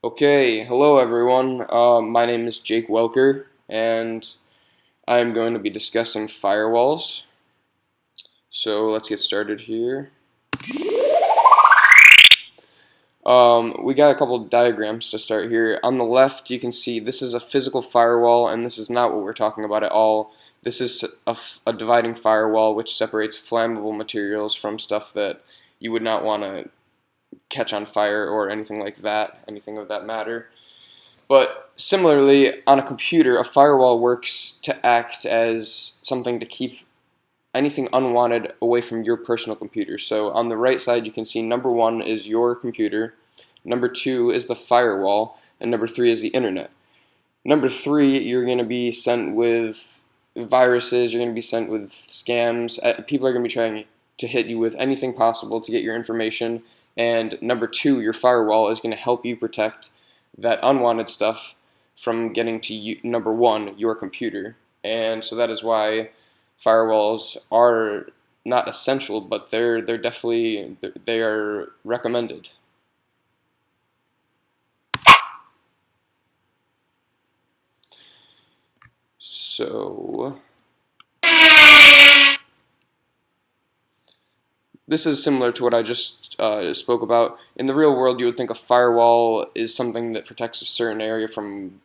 Okay, hello everyone. My name is Jake Welker, and I'm going to be discussing firewalls. So let's get started here. We got a couple diagrams to start here. On the left, you can see this is a physical firewall, and this is not what we're talking about at all. This is a dividing firewall which separates flammable materials from stuff that you would not want to catch on fire or anything like that, anything of that matter. But similarly, on a computer, a firewall works to act as something to keep anything unwanted away from your personal computer. So on the right side, you can see number 1 is your computer, number 2 is the firewall, and number 3 is the internet. Number 3, you're going to be sent with viruses, you're going to be sent with scams. People are going to be trying to hit you with anything possible to get your information. And number 2, your firewall is going to help you protect that unwanted stuff from getting to you, number 1, your computer. And so that is why firewalls are not essential, but they're definitely they are recommended. So this is similar to what I just spoke about. In the real world, you would think a firewall is something that protects a certain area from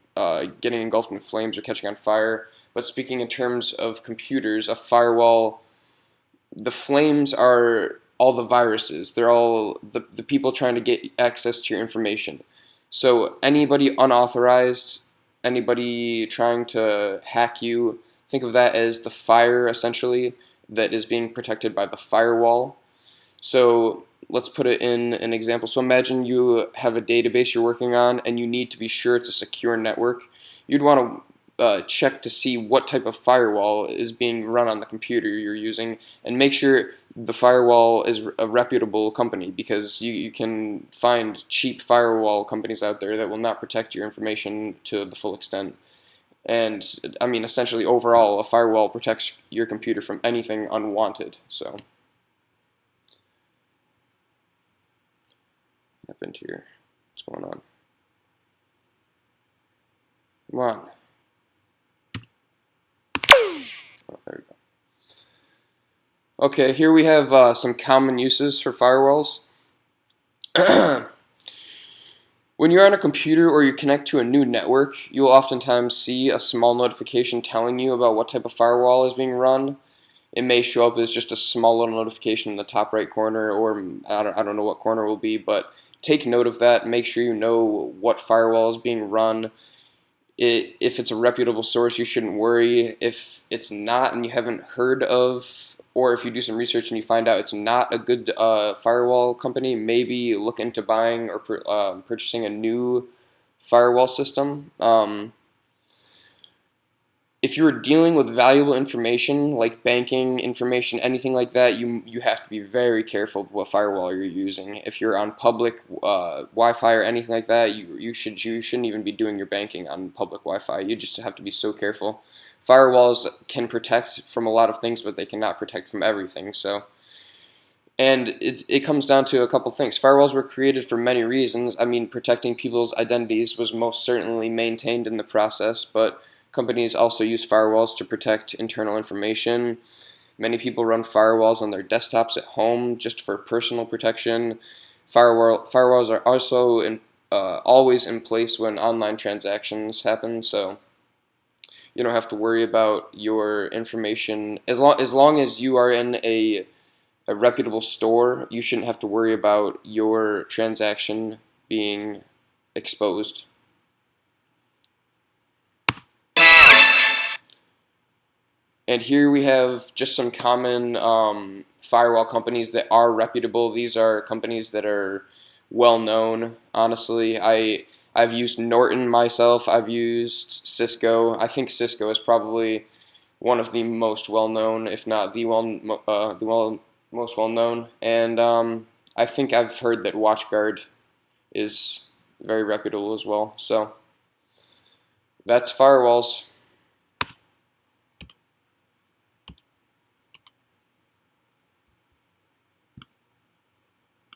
getting engulfed in flames or catching on fire. But speaking in terms of computers, a firewall, the flames are all the viruses. They're all the people trying to get access to your information. So anybody unauthorized, anybody trying to hack you, think of that as the fire, essentially, that is being protected by the firewall. So let's put it in an example. So imagine you have a database you're working on and you need to be sure it's a secure network. You'd want to check to see what type of firewall is being run on the computer you're using, and make sure the firewall is a reputable company, because you can find cheap firewall companies out there that will not protect your information to the full extent. And I mean, essentially, overall, a firewall protects your computer from anything unwanted. So happened here? What's going on? Come on. Oh, there we go. Okay, here we have some common uses for firewalls. When you're on a computer or you connect to a new network, you'll oftentimes see a small notification telling you about what type of firewall is being run. It may show up as just a small little notification in the top right corner, or I don't know what corner it will be, but take note of that. Make sure you know what firewall is being run. If it's a reputable source, you shouldn't worry. If it's not and you haven't heard of, or if you do some research and you find out it's not a good firewall company, maybe look into buying or purchasing a new firewall system. If you're dealing with valuable information like banking information, anything like that, you have to be very careful with what firewall you're using. If you're on public Wi-Fi or anything like that, you shouldn't even be doing your banking on public Wi-Fi. You just have to be so careful. Firewalls can protect from a lot of things, but they cannot protect from everything. So, and it comes down to a couple things. Firewalls were created for many reasons. I mean, protecting people's identities was most certainly maintained in the process, but companies also use firewalls to protect internal information. Many people run firewalls on their desktops at home just for personal protection. Firewalls are also always in place when online transactions happen, so you don't have to worry about your information. As long as you are in a reputable store, you shouldn't have to worry about your transaction being exposed. And here we have just some common firewall companies that are reputable. These are companies that are well known. Honestly, I've used Norton myself. I've used Cisco. I think Cisco is probably one of the most well known, if not the most well known. And I think I've heard that WatchGuard is very reputable as well. So that's firewalls.